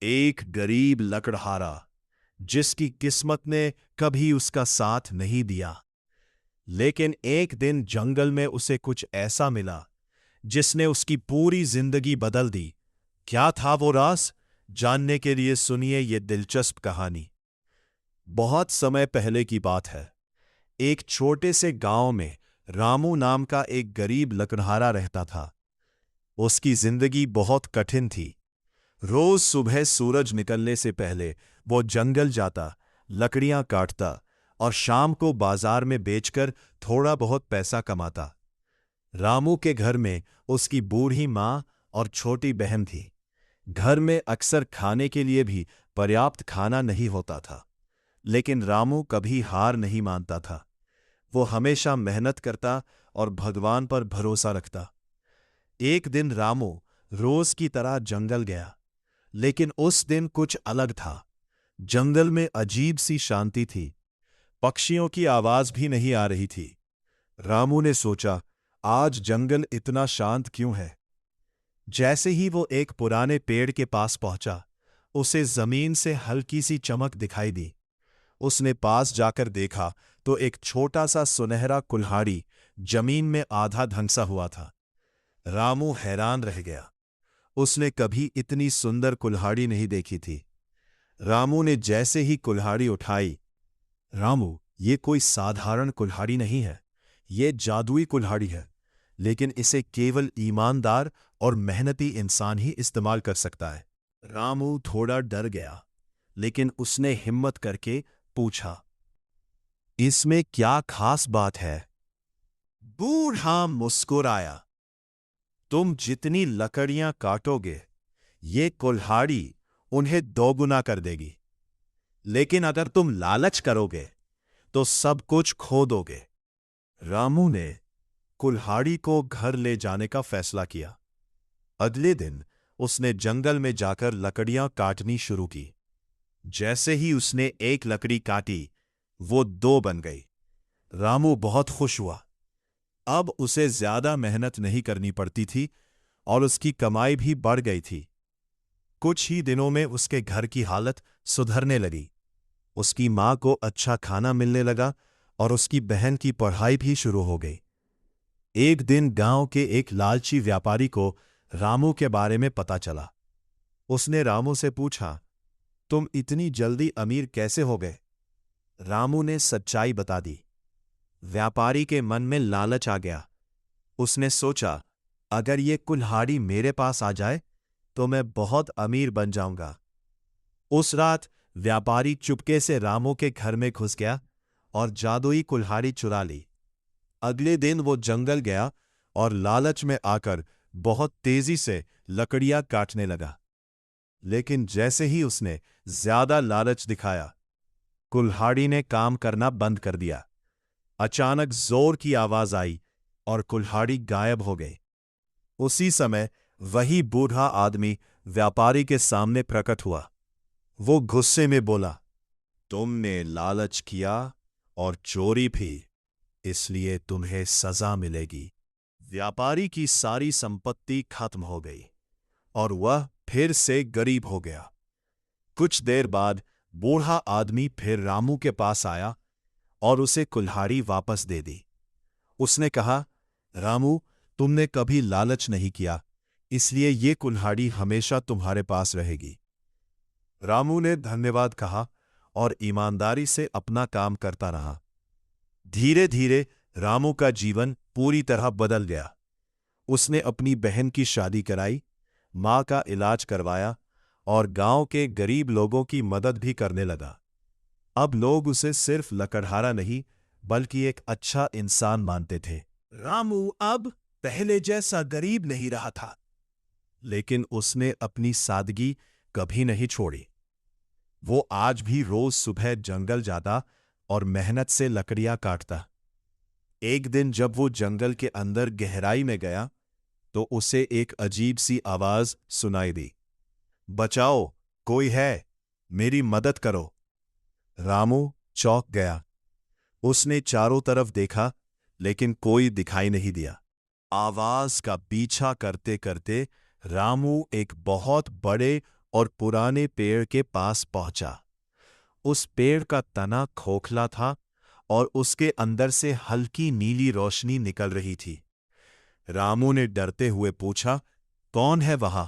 एक गरीब लकड़हारा जिसकी किस्मत ने कभी उसका साथ नहीं दिया। लेकिन एक दिन जंगल में उसे कुछ ऐसा मिला जिसने उसकी पूरी जिंदगी बदल दी। क्या था वो राज? जानने के लिए सुनिए ये दिलचस्प कहानी। बहुत समय पहले की बात है। एक छोटे से गांव में रामू नाम का एक गरीब लकड़हारा रहता था। उसकी जिंदगी बहुत कठिन थी। रोज सुबह सूरज निकलने से पहले वो जंगल जाता, लकड़ियां काटता और शाम को बाजार में बेचकर थोड़ा बहुत पैसा कमाता। रामू के घर में उसकी बूढ़ी माँ और छोटी बहन थी। घर में अक्सर खाने के लिए भी पर्याप्त खाना नहीं होता था, लेकिन रामू कभी हार नहीं मानता था। वो हमेशा मेहनत करता और भगवान पर भरोसा रखता। एक दिन रामू रोज की तरह जंगल गया, लेकिन उस दिन कुछ अलग था। जंगल में अजीब सी शांति थी। पक्षियों की आवाज भी नहीं आ रही थी। रामू ने सोचा, आज जंगल इतना शांत क्यों है? जैसे ही वो एक पुराने पेड़ के पास पहुंचा, उसे जमीन से हल्की सी चमक दिखाई दी। उसने पास जाकर देखा तो एक छोटा सा सुनहरा कुल्हाड़ी जमीन में आधा धंसा हुआ था। रामू हैरान रह गया। उसने कभी इतनी सुंदर कुल्हाड़ी नहीं देखी थी। रामू ने जैसे ही कुल्हाड़ी उठाई, रामू, ये कोई साधारण कुल्हाड़ी नहीं है, ये जादुई कुल्हाड़ी है, लेकिन इसे केवल ईमानदार और मेहनती इंसान ही इस्तेमाल कर सकता है। रामू थोड़ा डर गया, लेकिन उसने हिम्मत करके पूछा, इसमें क्या खास बात है? बूढ़ा मुस्कुराया, तुम जितनी लकड़ियां काटोगे, ये कुल्हाड़ी उन्हें दोगुना कर देगी। लेकिन अगर तुम लालच करोगे तो सब कुछ खो दोगे। रामू ने कुल्हाड़ी को घर ले जाने का फैसला किया। अगले दिन उसने जंगल में जाकर लकड़ियां काटनी शुरू की। जैसे ही उसने एक लकड़ी काटी, वो दो बन गई। रामू बहुत खुश हुआ। अब उसे ज्यादा मेहनत नहीं करनी पड़ती थी और उसकी कमाई भी बढ़ गई थी। कुछ ही दिनों में उसके घर की हालत सुधरने लगी। उसकी मां को अच्छा खाना मिलने लगा और उसकी बहन की पढ़ाई भी शुरू हो गई। एक दिन गांव के एक लालची व्यापारी को रामू के बारे में पता चला। उसने रामू से पूछा, तुम इतनी जल्दी अमीर कैसे हो गए? रामू ने सच्चाई बता दी। व्यापारी के मन में लालच आ गया। उसने सोचा, अगर ये कुल्हाड़ी मेरे पास आ जाए तो मैं बहुत अमीर बन जाऊंगा। उस रात व्यापारी चुपके से रामू के घर में घुस गया और जादुई कुल्हाड़ी चुरा ली। अगले दिन वो जंगल गया और लालच में आकर बहुत तेजी से लकड़ियां काटने लगा। लेकिन जैसे ही उसने ज्यादा लालच दिखाया, कुल्हाड़ी ने काम करना बंद कर दिया। अचानक जोर की आवाज आई और कुल्हाड़ी गायब हो गई। उसी समय वही बूढ़ा आदमी व्यापारी के सामने प्रकट हुआ। वो गुस्से में बोला, तुमने लालच किया और चोरी भी, इसलिए तुम्हें सजा मिलेगी। व्यापारी की सारी संपत्ति खत्म हो गई और वह फिर से गरीब हो गया। कुछ देर बाद बूढ़ा आदमी फिर रामू के पास आया और उसे कुल्हाड़ी वापस दे दी। उसने कहा, रामू, तुमने कभी लालच नहीं किया, इसलिए ये कुल्हाड़ी हमेशा तुम्हारे पास रहेगी। रामू ने धन्यवाद कहा और ईमानदारी से अपना काम करता रहा। धीरे धीरे रामू का जीवन पूरी तरह बदल गया। उसने अपनी बहन की शादी कराई, मां का इलाज करवाया और गांव के गरीब लोगों की मदद भी करने लगा। अब लोग उसे सिर्फ लकड़हारा नहीं, बल्कि एक अच्छा इंसान मानते थे। रामू अब पहले जैसा गरीब नहीं रहा था, लेकिन उसने अपनी सादगी कभी नहीं छोड़ी। वो आज भी रोज सुबह जंगल जाता और मेहनत से लकड़ियां काटता। एक दिन जब वो जंगल के अंदर गहराई में गया, तो उसे एक अजीब सी आवाज सुनाई दी, बचाओ, कोई है, मेरी मदद करो। रामू चौंक गया। उसने चारों तरफ देखा, लेकिन कोई दिखाई नहीं दिया। आवाज का पीछा करते करते रामू एक बहुत बड़े और पुराने पेड़ के पास पहुंचा। उस पेड़ का तना खोखला था और उसके अंदर से हल्की नीली रोशनी निकल रही थी। रामू ने डरते हुए पूछा, कौन है वहां?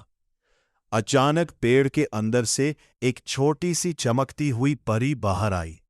अचानक पेड़ के अंदर से एक छोटी सी चमकती हुई परी बाहर आई।